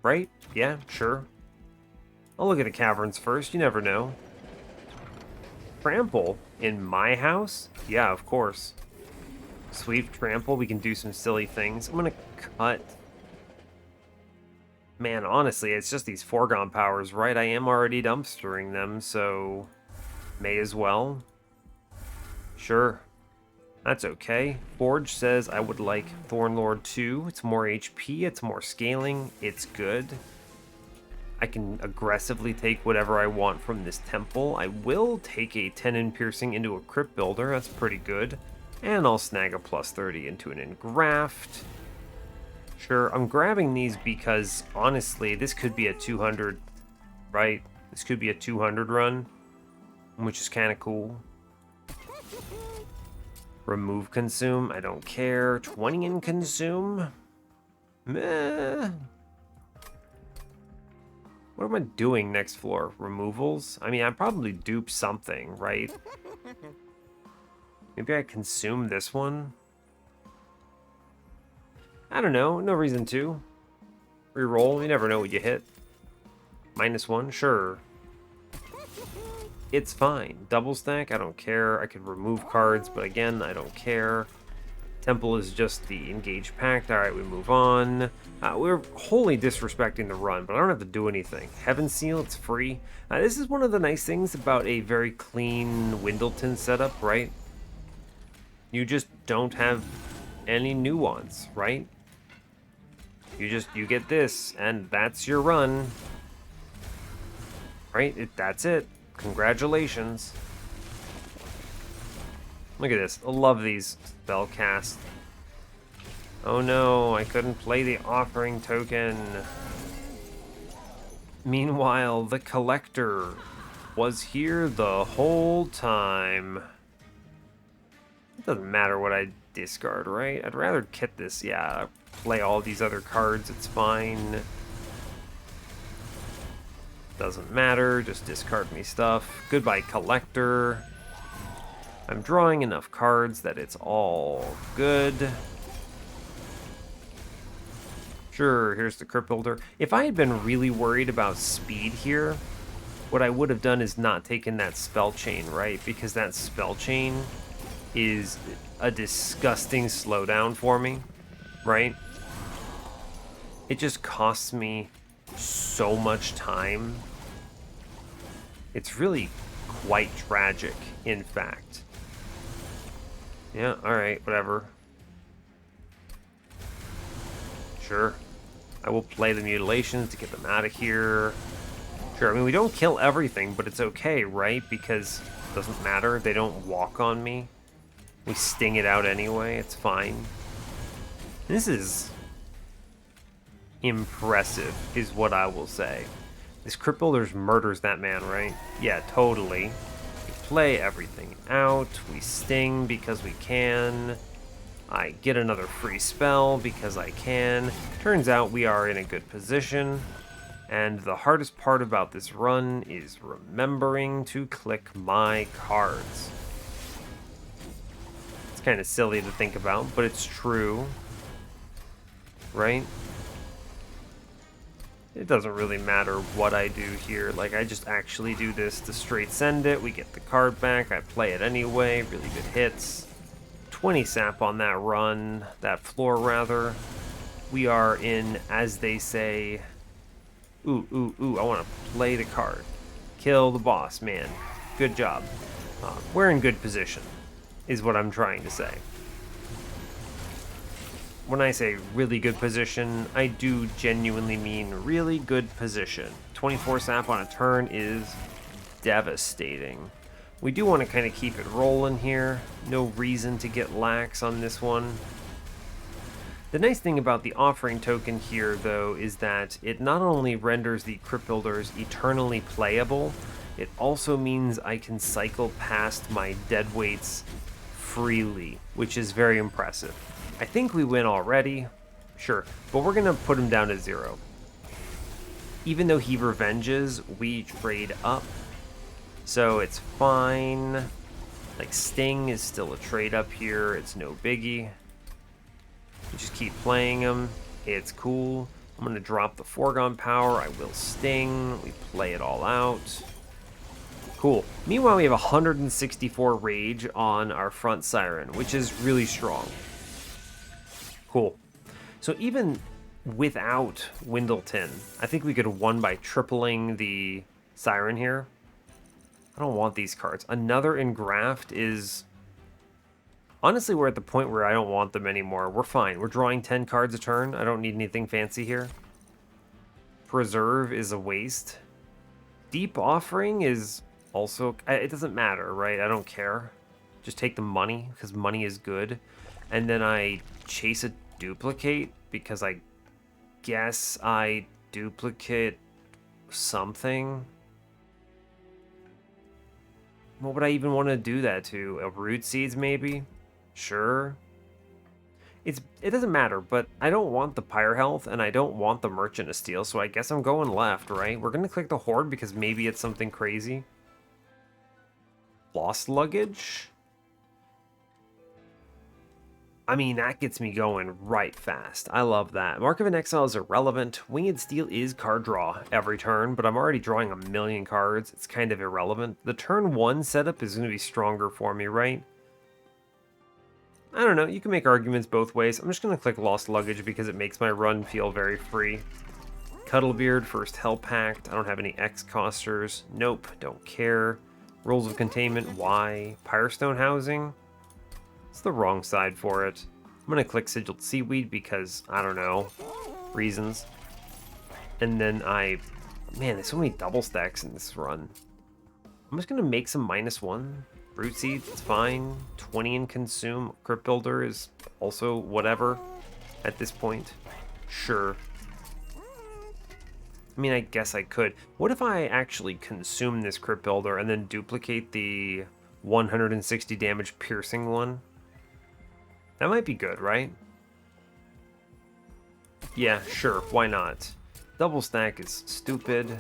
Right? Yeah, sure. I'll look at the caverns first, you never know. Trample in my house? Yeah, of course. Sweep, trample, we can do some silly things. I'm gonna cut. Man, honestly, it's just these foregone powers, right? I am already dumpstering them, so may as well. Sure. That's okay. Forge says I would like Thornlord 2. It's more HP, it's more scaling, it's good. I can aggressively take whatever I want from this temple. I will take a 10 in piercing into a crypt builder. That's pretty good. And I'll snag a plus 30 into an engraft. Sure, I'm grabbing these because, honestly, this could be a 200, right? This could be a 200 run, which is kind of cool. Remove consume, I don't care. 20 in consume? Meh. What am I doing next floor? Removals? I mean, I probably dupe something, right? Maybe I consume this one? I don't know. No reason to. Reroll. You never know what you hit. -1? Sure. It's fine. Double stack? I don't care. I could remove cards, but again, I don't care. Temple is just the engaged pact. Alright, we move on. We're wholly disrespecting the run, but I don't have to do anything. Heaven Seal, it's free. This is one of the nice things about a very clean Windleton setup, right? You just don't have any nuance, right? You get this, and that's your run. Right? That's it. Congratulations. Look at this. I love these spell casts. Oh no, I couldn't play the offering token. Meanwhile, the collector was here the whole time. It doesn't matter what I discard, right? I'd rather kit this, yeah. Play all these other cards, it's fine. Doesn't matter, just discard me stuff. Goodbye, collector. I'm drawing enough cards that it's all good. Sure, here's the Crypt Builder. If I had been really worried about speed here, what I would have done is not taken that spell chain, right? Because that spell chain is a disgusting slowdown for me, right? It just costs me so much time. It's really quite tragic, in fact. Yeah, alright, whatever. Sure. I will play the mutilations to get them out of here. Sure, I mean, we don't kill everything, but it's okay, right? Because it doesn't matter. They don't walk on me. We sting it out anyway. It's fine. This is impressive, is what I will say. This Crypt Builders murders that man, right? Yeah, totally. We play everything out. We sting because we can. I get another free spell because I can. Turns out we are in a good position. And the hardest part about this run is remembering to click my cards. It's kind of silly to think about, but it's true. Right? It doesn't really matter what I do here. Like, I just actually do this to straight send it. We get the card back. I play it anyway. Really good hits. 20 sap on that run. That floor, rather. We are in, as they say... Ooh, ooh, ooh. I want to play the card. Kill the boss, man. Good job. We're in good position, is what I'm trying to say. When I say really good position, I do genuinely mean really good position. 24 sap on a turn is devastating. We do want to kind of keep it rolling here. No reason to get lax on this one. The nice thing about the offering token here, though, is that it not only renders the Crypt Builders eternally playable, it also means I can cycle past my deadweights freely, which is very impressive. I think we win already, sure, but we're gonna put him down to 0. Even though he revenges, we trade up, so it's fine. Like, Sting is still a trade up here, it's no biggie. We just keep playing him, it's cool. I'm gonna drop the Foregone Power, I will Sting, we play it all out. Cool. Meanwhile, we have 164 Rage on our front Siren, which is really strong. Cool. So even without Windleton, I think we could have won by tripling the Siren here. I don't want these cards. Another Engraft is... Honestly, we're at the point where I don't want them anymore. We're fine. We're drawing 10 cards a turn. I don't need anything fancy here. Preserve is a waste. Deep Offering is also... It doesn't matter, right? I don't care. Just take the money, because money is good. And then I chase a duplicate, because I guess I duplicate something. What would I even want to do that to? A Root Seeds, maybe? Sure. It doesn't matter, but I don't want the Pyre Health, and I don't want the Merchant of Steel, so I guess I'm going left, right? We're going to click the Horde because maybe it's something crazy. Lost Luggage? I mean, that gets me going right fast. I love that. Mark of an Exile is irrelevant. Winged Steel is card draw every turn, but I'm already drawing a million cards. It's kind of irrelevant. The turn 1 setup is going to be stronger for me, right? I don't know. You can make arguments both ways. I'm just going to click Lost Luggage because it makes my run feel very free. Cuddlebeard, first Hell Pact. I don't have any X-Costers. Nope, don't care. Rules of Containment, why? Pyrestone Housing? It's the wrong side for it. I'm going to click Sigiled Seaweed because, I don't know, reasons. And then man, there's so many double stacks in this run. I'm just going to make some -1. Root Seeds, it's fine. 20 in Consume. Crypt Builder is also whatever at this point. Sure. I mean, I guess I could. What if I actually consume this Crypt Builder and then duplicate the 160 damage piercing one? That might be good, right? Yeah, sure, why not? Double stack is stupid.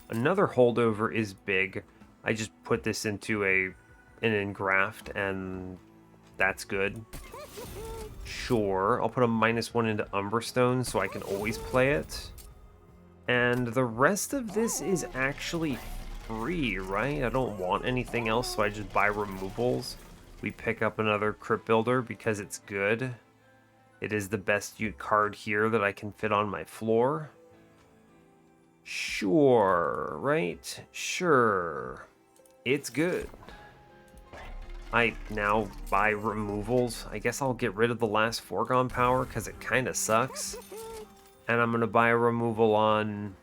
Another holdover is big. I just put this into an engraft, and that's good. Sure, I'll put a -1 into Umberstone so I can always play it. And the rest of this is actually free, right? I don't want anything else, so I just buy removals. We pick up another Crypt Builder because it's good. It is the best card here that I can fit on my floor. Sure, right? Sure. It's good. I now buy removals. I guess I'll get rid of the last Foregone Power because it kind of sucks. And I'm going to buy a removal on...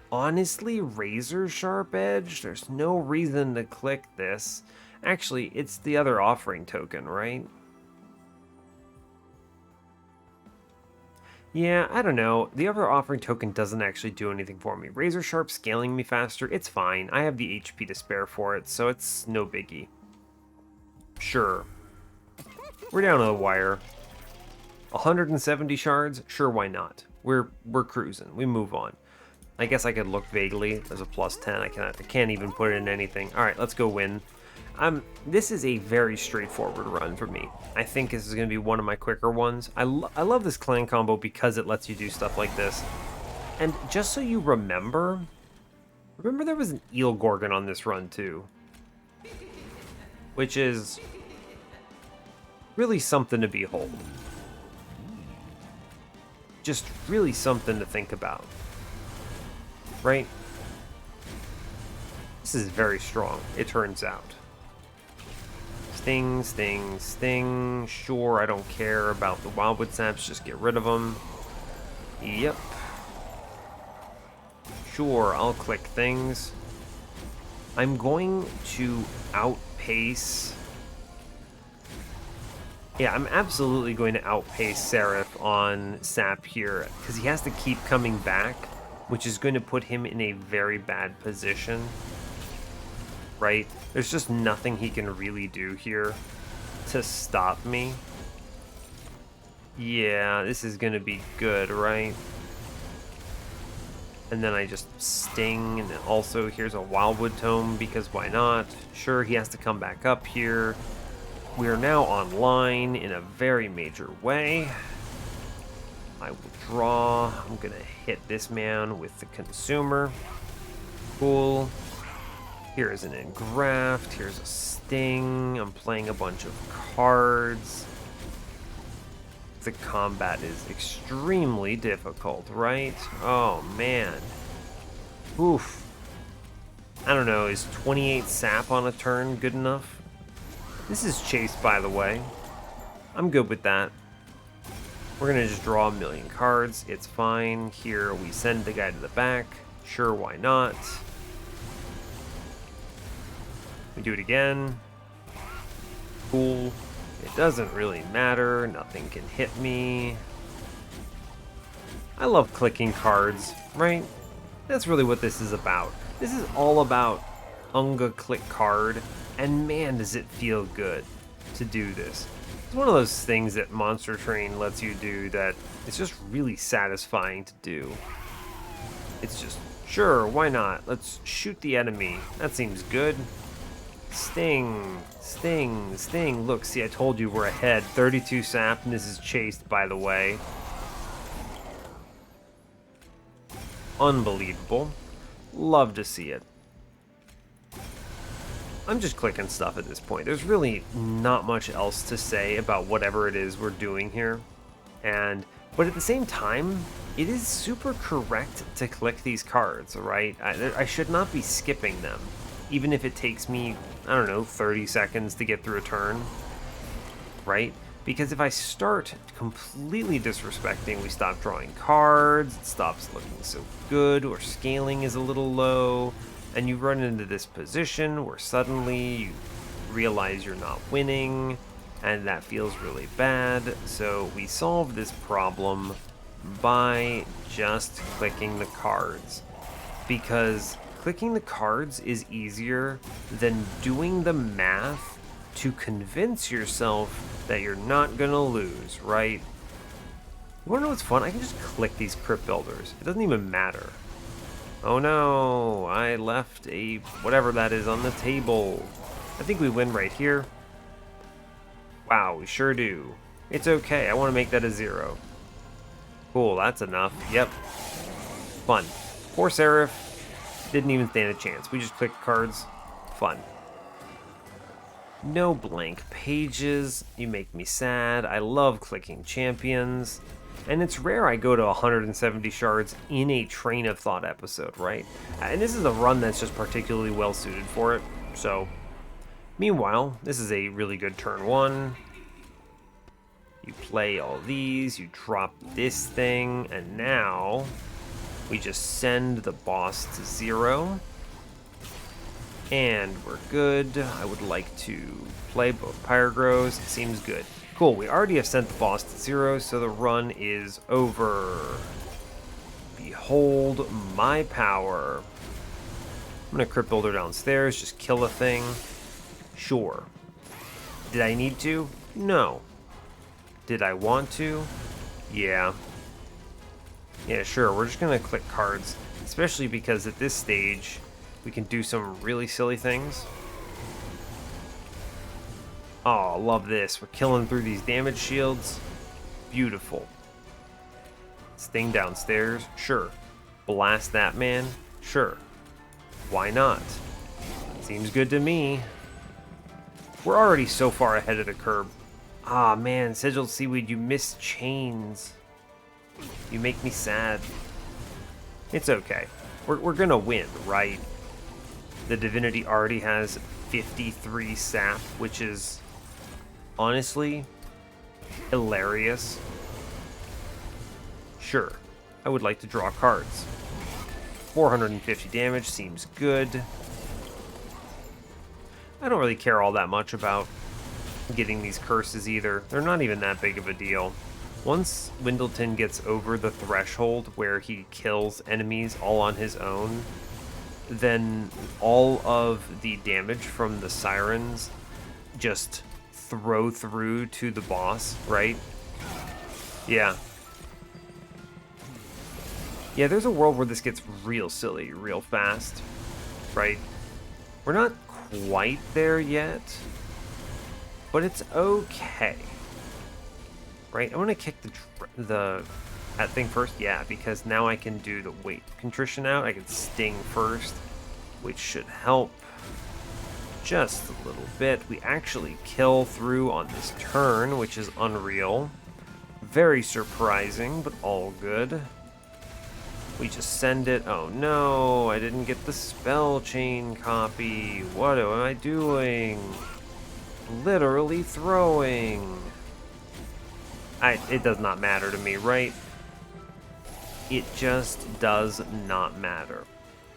Honestly, Razor Sharp Edge? There's no reason to click this. Actually, it's the other offering token, right? Yeah, I don't know. The other offering token doesn't actually do anything for me. Razor Sharp scaling me faster, it's fine. I have the HP to spare for it, so it's no biggie. Sure. We're down to the wire. 170 shards? Sure, why not? We're cruising. We move on. I guess I could look vaguely as a +10. I can't even put it in anything. All right, let's go win. This is a very straightforward run for me. I think this is going to be one of my quicker ones. I love this clan combo because it lets you do stuff like this. And just so you remember there was an Eel Gorgon on this run too. Which is really something to behold. Just really something to think about. Right? This is very strong, it turns out. Sting, sting, sting. Sure, I don't care about the Wildwood Saps, just get rid of them. Yep. Sure, I'll click things. I'm going to outpace... Yeah, I'm absolutely going to outpace Seraph on Sap here, because he has to keep coming back, which is going to put him in a very bad position. Right? There's just nothing he can really do here to stop me. Yeah, this is going to be good, right? And then I just sting, and then also here's a Wildwood Tome, because why not? Sure, he has to come back up here. We are now online in a very major way. I will draw. I'm going to hit this man with the Consumer. Cool. Here's an engraft. Here's a sting. I'm playing a bunch of cards. The combat is extremely difficult, right? Oh, man. Oof. I don't know. Is 28 sap on a turn good enough? This is chase, by the way. I'm good with that. We're going to just draw a million cards. It's fine. Here, we send the guy to the back. Sure, why not? We do it again. Cool. It doesn't really matter. Nothing can hit me. I love clicking cards, right? That's really what this is about. This is all about Unga click card, and man, does it feel good to do this. It's one of those things that Monster Train lets you do that it's just really satisfying to do. It's just, sure, why not? Let's shoot the enemy. That seems good. Sting, sting, sting. Look, see, I told you we're ahead. 32 sap, and this is chased, by the way. Unbelievable. Love to see it. I'm just clicking stuff at this point. There's really not much else to say about whatever it is we're doing here. But at the same time, it is super correct to click these cards, right? I should not be skipping them, even if it takes me, I don't know, 30 seconds to get through a turn, right? Because if I start completely disrespecting, we stop drawing cards, it stops looking so good, or scaling is a little low, and you run into this position where suddenly you realize you're not winning, and that feels really bad. So we solve this problem by just clicking the cards, because clicking the cards is easier than doing the math to convince yourself that you're not gonna lose, right? You wanna know what's fun? I can just click these crypt builders. It doesn't even matter. Oh no, I left a whatever that is on the table. I think we win right here. Wow, we sure do. It's okay, I want to make that a 0. Cool, that's enough. Yep. Fun. Poor Seraph didn't even stand a chance. We just clicked cards. Fun. No blank pages. You make me sad. I love clicking champions. And it's rare I go to 170 shards in a Train of Thought episode, right? And this is a run that's just particularly well suited for it. So, meanwhile, this is a really good turn 1. You play all these, you drop this thing, and now we just send the boss to 0. And we're good. I would like to play both Pyrogrows. It seems good. Cool, we already have sent the boss to 0, so the run is over. Behold my power. I'm gonna Crypt Builder downstairs, just kill a thing. Sure. Did I need to? No. Did I want to? Yeah. Yeah, sure, we're just gonna click cards, especially because at this stage, we can do some really silly things. Oh, love this. We're killing through these damage shields. Beautiful. Sting downstairs? Sure. Blast that man? Sure. Why not? Seems good to me. We're already so far ahead of the curve. Ah, man, Sigil Seaweed, you missed chains. You make me sad. It's okay. We're gonna win, right? The Divinity already has 53 sap, which is honestly hilarious. Sure, I would like to draw cards. 450 damage seems good. I don't really care all that much about getting these curses either. They're not even that big of a deal. Once Windleton gets over the threshold where he kills enemies all on his own, then all of the damage from the sirens just throw through to the boss, right? Yeah. Yeah, there's a world where this gets real silly real fast, right? We're not quite there yet, but it's okay. Right? I want to kick that thing first, yeah, because now I can do the contrition out. I can sting first, which should help just a little bit. We actually kill through on this turn, which is unreal. Very surprising, but all good. We just send it. Oh no, I didn't get the spell chain copy. What am I doing? Literally throwing. It does not matter to me, right? It just does not matter.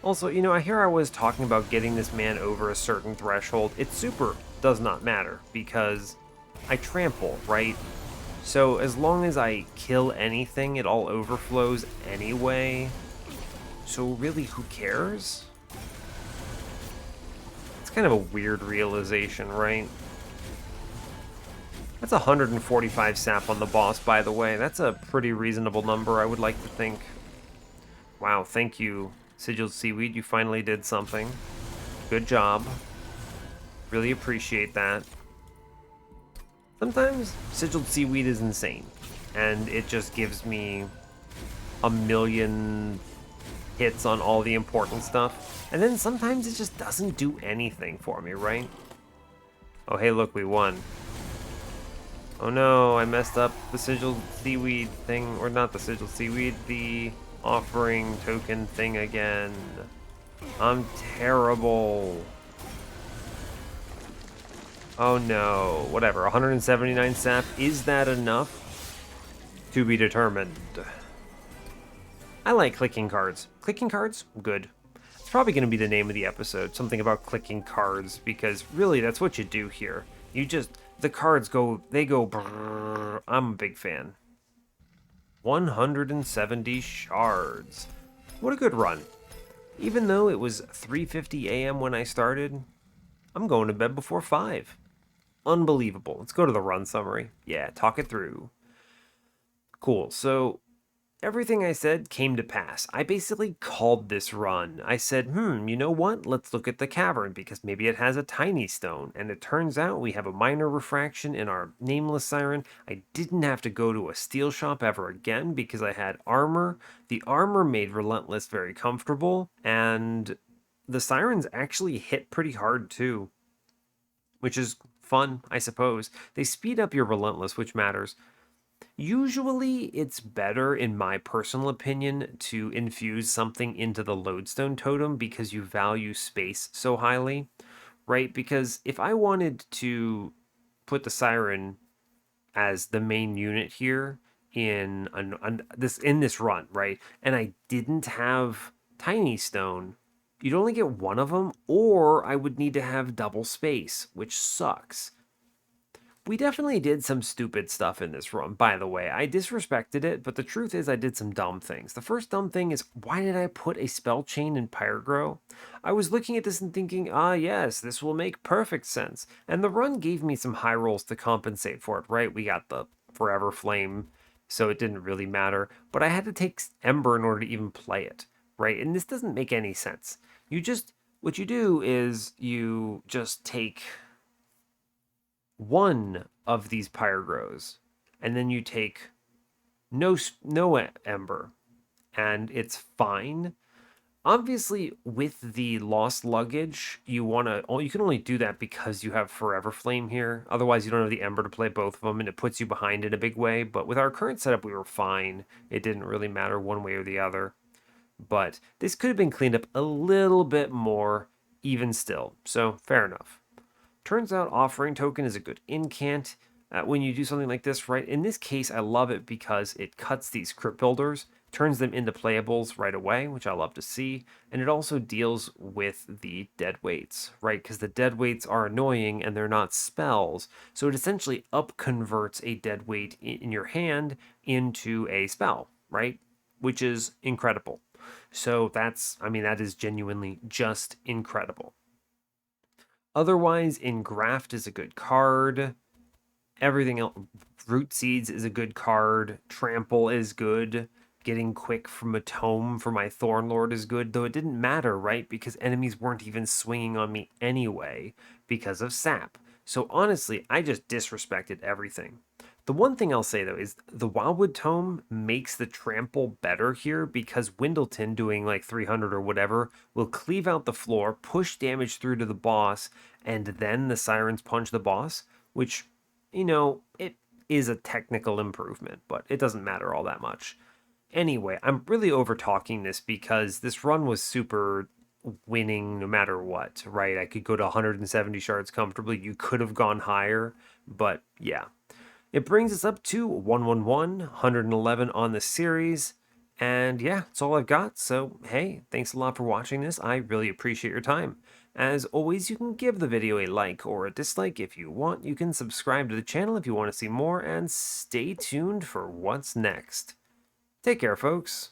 Also, you know, I was talking about getting this man over a certain threshold. It super does not matter because I trample, right? So as long as I kill anything, it all overflows anyway. So really, who cares? It's kind of a weird realization, right? That's 145 sap on the boss, by the way. That's a pretty reasonable number, I would like to think. Wow, thank you, Sigiled Seaweed. You finally did something. Good job. Really appreciate that. Sometimes Sigiled Seaweed is insane, and it just gives me a million hits on all the important stuff. And then sometimes it just doesn't do anything for me, right? Oh, hey, look, we won. Oh no, I messed up the Sigiled Seaweed thing, or not the Sigiled Seaweed, the offering token thing again. I'm terrible. Oh no, whatever, 179 sap, is that enough? To be determined. I like clicking cards. Clicking cards? Good. It's probably going to be the name of the episode, something about clicking cards, because really that's what you do here. You just, the cards go, they go brrr. I'm a big fan. 170 shards. What a good run. Even though it was 3:50 a.m. when I started, I'm going to bed before 5. Unbelievable. Let's go to the run summary. Yeah, talk it through. Cool. So everything I said came to pass. I basically called this run. I said, you know what? Let's look at the cavern because maybe it has a tiny stone. And it turns out we have a minor refraction in our nameless siren. I didn't have to go to a steel shop ever again because I had armor. The armor made Relentless very comfortable. And the sirens actually hit pretty hard too, which is fun, I suppose. They speed up your Relentless, which matters. Usually, it's better, in my personal opinion, to infuse something into the lodestone totem because you value space so highly, right? Because if I wanted to put the siren as the main unit here in this run, right, and I didn't have tiny stone, you'd only get one of them, or I would need to have double space, which sucks. We definitely did some stupid stuff in this run, by the way. I disrespected it, but the truth is I did some dumb things. The first dumb thing is, why did I put a spell chain in Pyrogrow? I was looking at this and thinking, yes, this will make perfect sense. And the run gave me some high rolls to compensate for it, right? We got the Forever Flame, so it didn't really matter. But I had to take Ember in order to even play it, right? And this doesn't make any sense. What you do is you just take one of these Pyrogrows, and then you take no Ember, and it's fine. Obviously, with the lost luggage, you can only do that because you have Forever Flame here. Otherwise, you don't have the Ember to play both of them, and it puts you behind in a big way. But with our current setup, we were fine. It didn't really matter one way or the other. But this could have been cleaned up a little bit more, even still. So, fair enough. Turns out Offering Token is a good incant when you do something like this, right? In this case, I love it because it cuts these crypt builders, turns them into playables right away, which I love to see, and it also deals with the dead weights, right? Because the dead weights are annoying and they're not spells, so it essentially up-converts a dead weight in your hand into a spell, right? Which is incredible. So that is genuinely just incredible. Otherwise, Engraft is a good card. Everything else, Root Seeds is a good card. Trample is good. Getting quick from a tome for my Thorn Lord is good, though it didn't matter, right? Because enemies weren't even swinging on me anyway because of sap. So honestly, I just disrespected everything. The one thing I'll say though is the Wildwood Tome makes the trample better here because Windleton doing like 300 or whatever will cleave out the floor, push damage through to the boss, and then the Sirens punch the boss, which, it is a technical improvement, but it doesn't matter all that much. Anyway, I'm really over talking this because this run was super winning no matter what, right? I could go to 170 shards comfortably. You could have gone higher, but yeah. It brings us up to 111, 111 on the series. And yeah, that's all I've got. So, hey, thanks a lot for watching this. I really appreciate your time. As always, you can give the video a like or a dislike if you want. You can subscribe to the channel if you want to see more. And stay tuned for what's next. Take care, folks.